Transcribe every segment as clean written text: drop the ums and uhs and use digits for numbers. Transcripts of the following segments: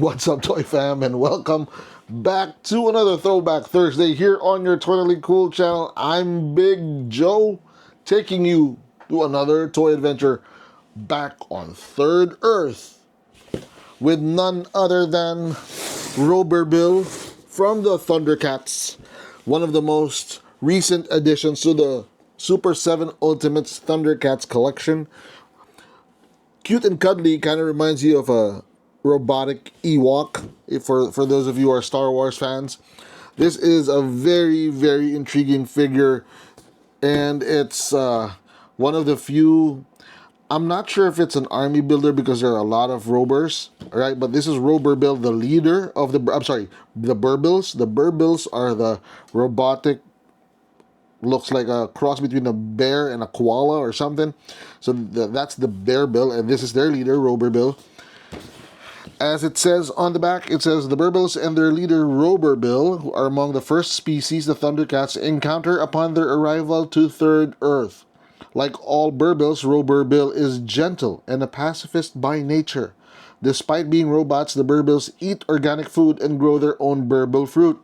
What's up, Toy Fam, and welcome back to another Throwback Thursday here on your Totally Cool channel. I'm Big Joe, taking you to another toy adventure back on Third Earth with none other than Robear Bill from the ThunderCats, one of the most recent additions to the Super7 Ultimates ThunderCats collection. Cute and cuddly, kind of reminds you of a robotic Ewok, for those of you who are Star Wars fans. This is a very, very intriguing figure, and it's one of the few. I'm not sure if it's an army builder because there are a lot of Robers, right? But this is Robear Bill, the leader of the, the Berbils. The Berbils are the robotic, looks like a cross between a bear and a koala or something. So that's the Berbil, and this is their leader, Robear Bill. As it says on the back, it says the Berbils and their leader Robear Bill, who are among the first species the ThunderCats encounter upon their arrival to Third Earth. Like all Berbils, Robear Bill is gentle and a pacifist by nature. Despite being robots, the Berbils eat organic food and grow their own Berbil fruit.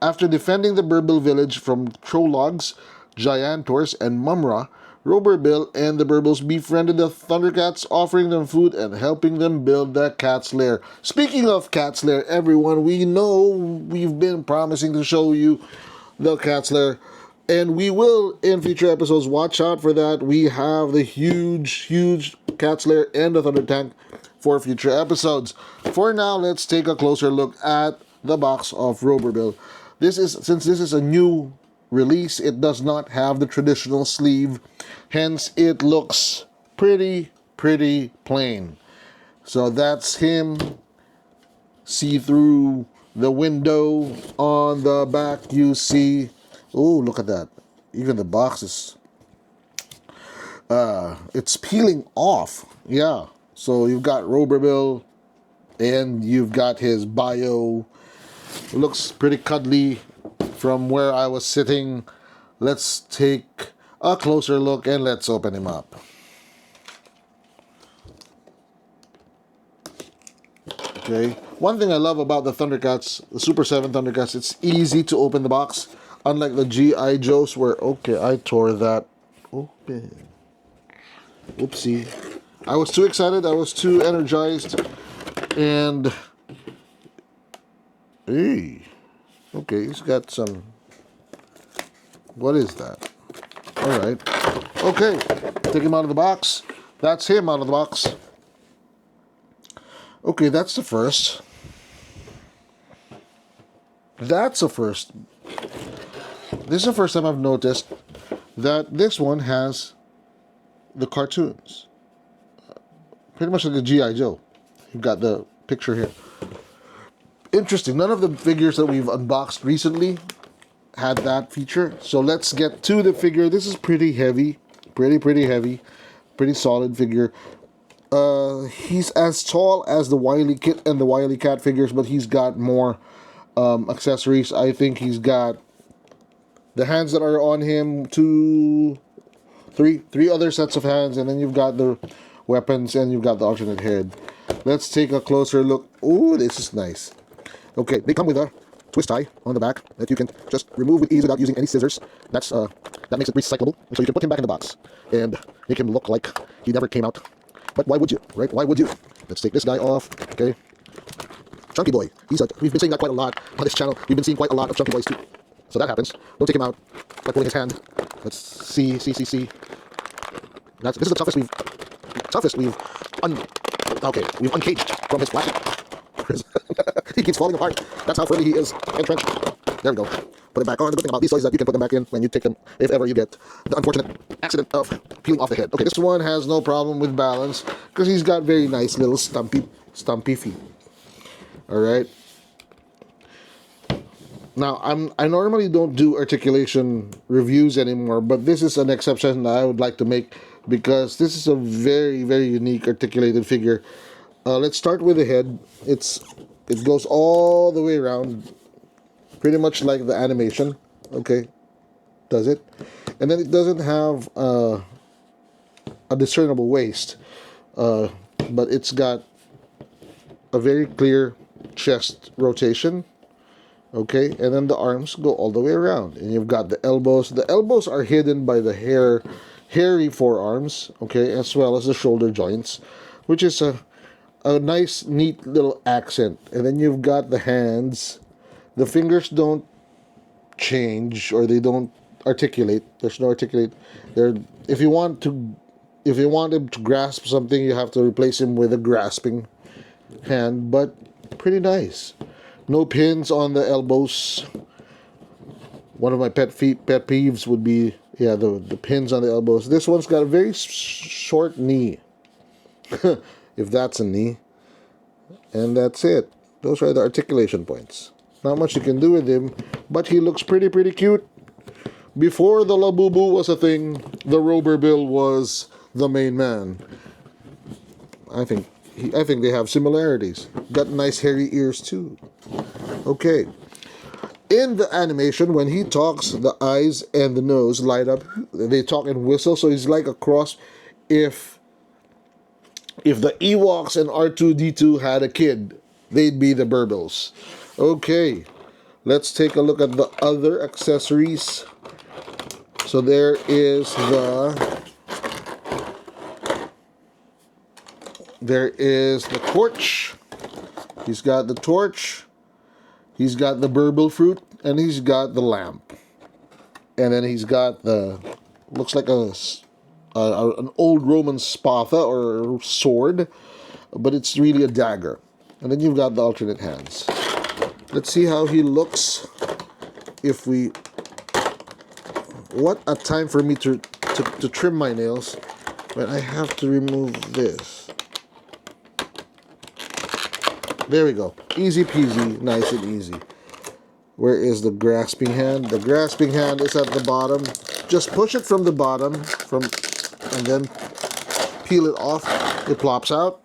After defending the Berbil village from Trollocs, Giantors, and Mumra, Robear Bill and the Berbils befriended the ThunderCats, offering them food and helping them build the cat's lair. Speaking of cat's lair, everyone, we know we've been promising to show you the cat's lair, and we will in future episodes. Watch out for that. We have the huge cat's lair and the Thunder Tank for future episodes. For now, let's take a closer look at the box of Robear Bill. Since this is a new release, it does not have the traditional sleeve, hence it looks pretty plain. So that's him. See through the window. On the back you see, oh, look at that, even the box is it's peeling off. Yeah, so you've got Robear Bill and you've got his bio. It looks pretty cuddly from where I was sitting. Let's take a closer look and let's open him up. Okay, one thing I love about the ThunderCats, the Super7 ThunderCats, it's easy to open the box. Unlike the G.I. Joes where, okay, I tore that open. Oopsie. I was too excited, I was too energized, and hey, okay, he's got some, what is that? Alright, okay, take him out of the box. That's him out of the box. Okay, that's the first. That's a first. This is the first time I've noticed that this one has the cartoons. Pretty much like a G.I. Joe. You've got the picture here. Interesting. None of the figures that we've unboxed recently had that feature. So let's get to the figure. This is pretty heavy. Pretty heavy. Pretty solid figure. He's as tall as the Wily Kit and the Wily Cat figures, but he's got more accessories. I think he's got the hands that are on him, three other sets of hands, and then you've got the weapons and you've got the alternate head. Let's take a closer look. Oh, this is nice. Okay, they come with a twist tie on the back that you can just remove with ease without using any scissors. That makes it recyclable, so you can put him back in the box and make him look like he never came out. But why would you, right? Why would you? Let's take this guy off, okay? Chunky Boy. We've been saying that quite a lot on this channel. We've been seeing quite a lot of Chunky Boys too. So that happens. Don't take him out by pulling his hand. Let's see. This is the toughest we've uncaged from his plastic. He keeps falling apart. That's how friendly he is. Entrenched. There we go. Put him back on. The good thing about these toys is that you can put them back in when you take them, if ever you get the unfortunate accident of peeling off the head. Okay, this one has no problem with balance because he's got very nice little stumpy feet. Alright. Now, I normally don't do articulation reviews anymore, but this is an exception that I would like to make because this is a very unique articulated figure. Let's start with the head. It goes all the way around, pretty much like the animation. Okay, does it? And then it doesn't have a discernible waist, but it's got a very clear chest rotation. Okay, and then the arms go all the way around, and you've got the elbows. The elbows are hidden by the hairy forearms, okay, as well as the shoulder joints, which is a nice, neat little accent. And then you've got the hands. The fingers don't change, or they don't articulate. There's no articulate. They're, if you want him to grasp something, you have to replace him with a grasping hand, but pretty nice. No pins on the elbows. One of my pet peeves would be, yeah, the pins on the elbows. This one's got a very short knee, if that's a knee. And that's it. Those are the articulation points. Not much you can do with him, but he looks pretty cute. Before the lovable was a thing, the Robear Bill was the main man. I think they have similarities. Got nice hairy ears too. Okay. In the animation, when he talks, the eyes and the nose light up. They talk and whistle, so he's like a cross. If the Ewoks and R2-D2 had a kid, they'd be the Berbils. Okay, let's take a look at the other accessories. So there is the torch. He's got the torch. He's got the Berbil fruit, and he's got the lamp. And then he's got the, looks like an old Roman spatha or sword, but it's really a dagger. And then you've got the alternate hands. Let's see how he looks. What a time for me to trim my nails, but I have to remove this. There we go. Easy peasy, nice and easy. Where is the grasping hand? The grasping hand is at the bottom. Just push it from the bottom, and then peel it off. It plops out.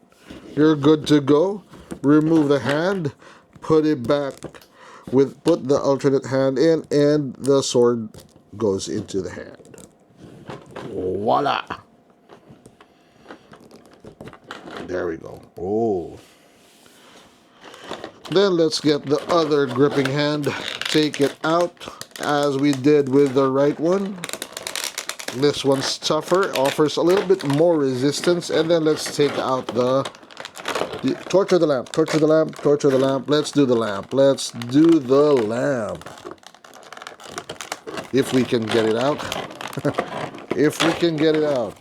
You're good to go. Remove the hand, put it back, put the alternate hand in, and the sword goes into the hand. Voila! There we go. Oh. Then let's get the other gripping hand. Take it out as we did with the right one. This one's tougher, offers a little bit more resistance. And then let's take out the torture the lamp, torture the lamp, torture the lamp. Let's do the lamp. Let's do the lamp. If we can get it out. If we can get it out.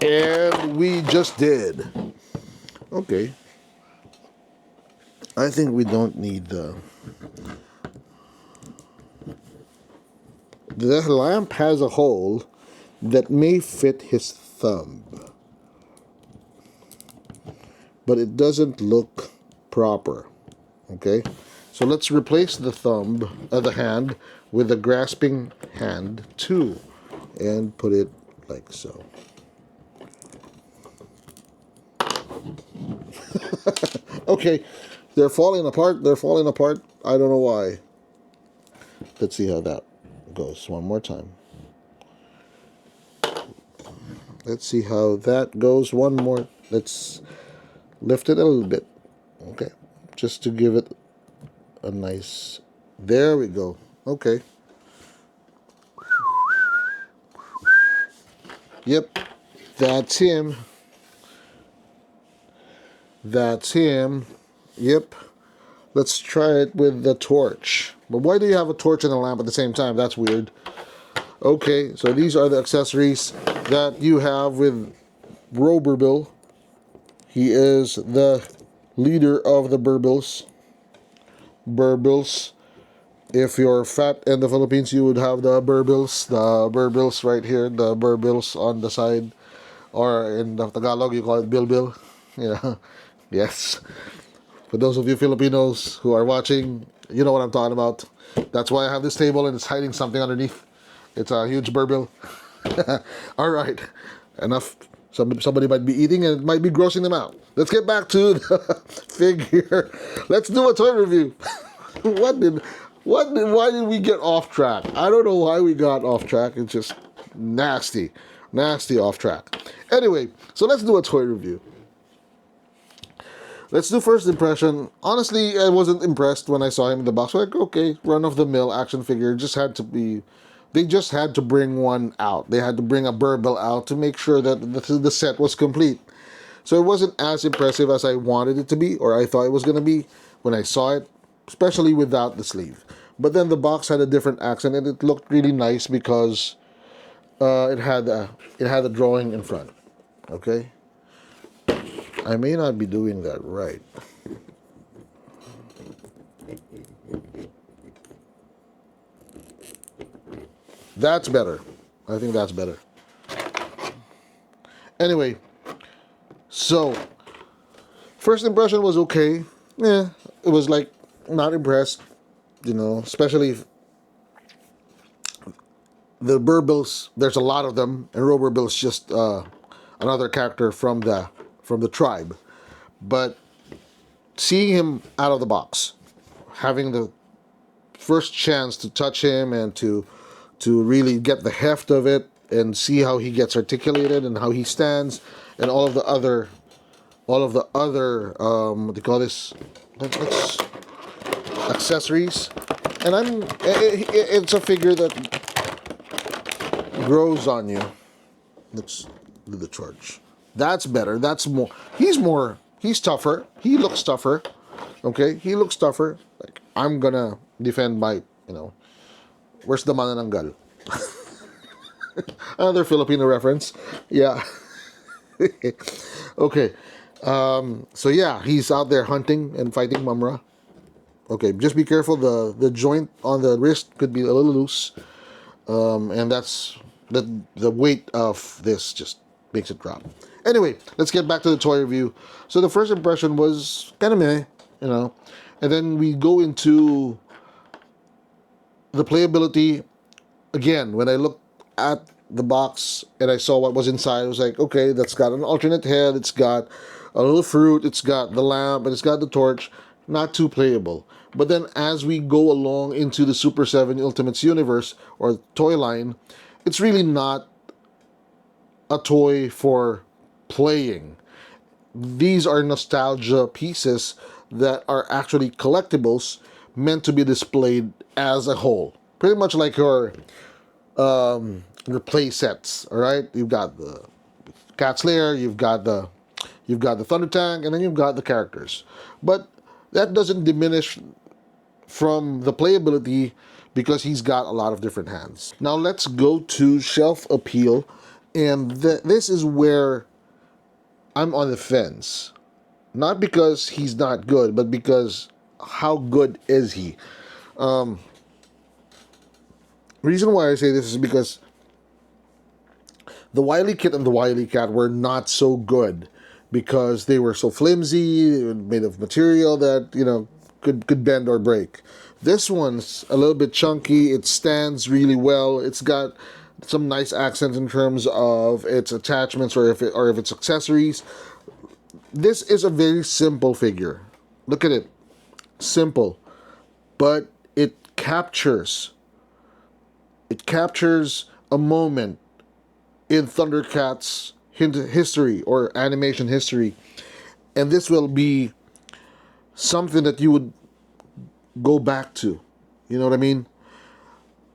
And we just did. Okay. I think we don't need the lamp has a hole that may fit his thumb, but it doesn't look proper. Okay, so let's replace the the hand with the grasping hand too, and put it like so. Okay, they're falling apart. They're falling apart. I don't know why. Let's see how that goes one more time. Let's see how that goes one more. Let's lift it a little bit. Okay, just to give it a nice. There we go. Okay. Yep, that's him. That's him. Yep. Let's try it with the torch. But why do you have a torch and a lamp at the same time? That's weird. Okay, so these are the accessories that you have with Robear Bill. He is the leader of the Berbils. Berbils. If you're fat in the Philippines, you would have the Berbils. The Berbils right here. The Berbils on the side. Or in the Tagalog, you call it Bilbil. Yeah. Yes. For those of you Filipinos who are watching, you know what I'm talking about. That's why I have this table and it's hiding something underneath. It's a huge Berbil. All right. Enough. Somebody might be eating and it might be grossing them out. Let's get back to the figure. Let's do a toy review. Why did we get off track? I don't know why we got off track. It's just nasty off track. Anyway, so let's do a toy review. Let's do first impression. Honestly, I wasn't impressed when I saw him in the box. Like, okay, run-of-the-mill action figure. Just had to be. They just had to bring one out. They had to bring a Berbil out to make sure that the set was complete. So it wasn't as impressive as I wanted it to be, or I thought it was going to be when I saw it, especially without the sleeve. But then the box had a different accent, and it looked really nice because it had a drawing in front. Okay, I may not be doing that right. That's better. I think that's better. Anyway, so first impression was okay. Yeah, it was like not impressed, especially the Berbils. There's a lot of them, and Robear Bill is just another character from the tribe. But seeing him out of the box, having the first chance to touch him and to really get the heft of it and see how he gets articulated and how he stands and all of the other what do you call this? Let's accessories. And it's a figure that grows on you. Let's do the charge. That's better. That's more. He's tougher. He looks tougher. Okay, he looks tougher. Like, I'm gonna defend my, where's the manananggal? Another Filipino reference. Yeah. Okay. So yeah, he's out there hunting and fighting Mumra. Okay, just be careful. The joint on the wrist could be a little loose, and that's the weight of this just makes it drop. Anyway, let's get back to the toy review. So the first impression was kind of meh, and then we go into the playability. Again, when I looked at the box and I saw what was inside, I was like, okay, that's got an alternate head, it's got a little fruit, it's got the lamp, and it's got the torch. Not too playable. But then as we go along into the Super7 Ultimates universe, or toy line, it's really not a toy for playing. These are nostalgia pieces that are actually collectibles meant to be displayed as a whole. Pretty much like your play sets, all right? You've got the Cat's Lair, you've got the Thunder Tank, and then you've got the characters. But that doesn't diminish from the playability because he's got a lot of different hands. Now let's go to shelf appeal, and this is where I'm on the fence. Not because he's not good, but because how good is he? Reason why I say this is because the Wily Kit and the Wily Cat were not so good because they were so flimsy, made of material that, could bend or break. This one's a little bit chunky. It stands really well. It's got some nice accents in terms of its attachments or if it's accessories. This is a very simple figure. Look at it. Simple. But it captures a moment in ThunderCats history or animation history, and this will be something that you would go back to. You know what I mean?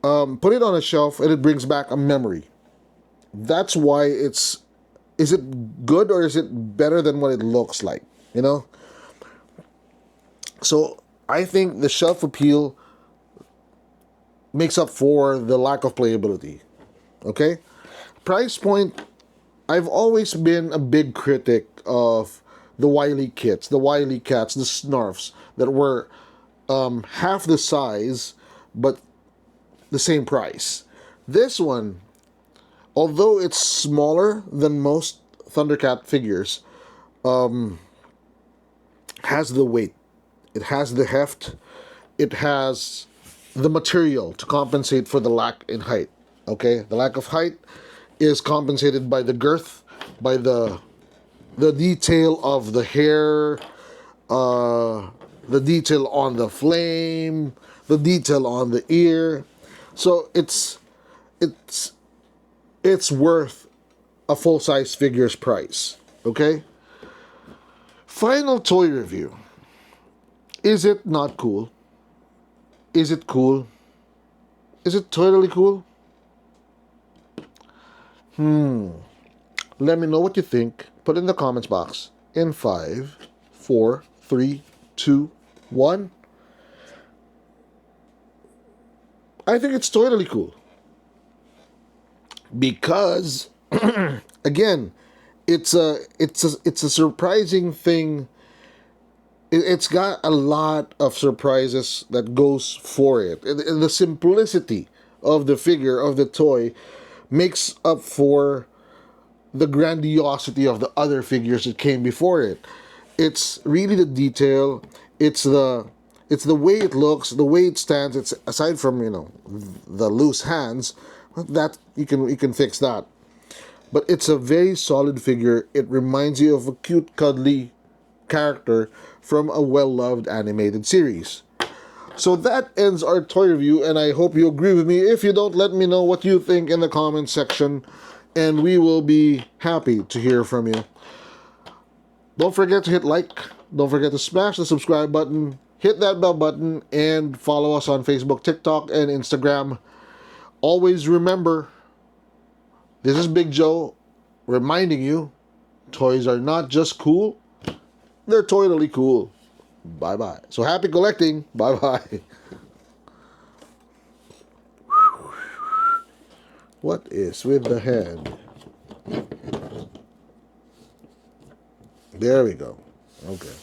Put it on a shelf and it brings back a memory. That's why is it good or is it better than what it looks like? So I think the shelf appeal makes up for the lack of playability. Okay? Price point, I've always been a big critic of the Wily Kits, the Wily Cats, the Snarfs that were half the size but the same price. This one, although it's smaller than most ThunderCat figures, has the weight. It has the heft. It has the material to compensate for the lack in height. Okay? The lack of height is compensated by the girth, by the detail of the hair, the detail on the flame, the detail on the ear. So it's worth a full-size figure's price. Okay? Final toy review. Is it not cool? Is it cool? Is it totally cool? Let me know what you think. Put it in the comments box. In 5, 4, 3, 2, 1. I think it's totally cool. Because again, it's a surprising thing. It's got a lot of surprises that goes for it. And the simplicity of the figure, of the toy, makes up for the grandiosity of the other figures that came before it. It's really the detail. It's the way it looks, the way it stands. It's aside from the loose hands, that you can fix that. But it's a very solid figure. It reminds you of a cute, cuddly character from a well-loved animated series. So that ends our toy review, and I hope you agree with me. If you don't, let me know what you think in the comments section, and we will be happy to hear from you. Don't forget to hit like. Don't forget to smash the subscribe button, hit that bell button, and follow us on Facebook, TikTok, and Instagram. Always remember, this is Big Joe reminding you, toys are not just cool, they're totally cool. Bye-bye. So happy collecting. Bye-bye. What is with the head? There we go. Okay.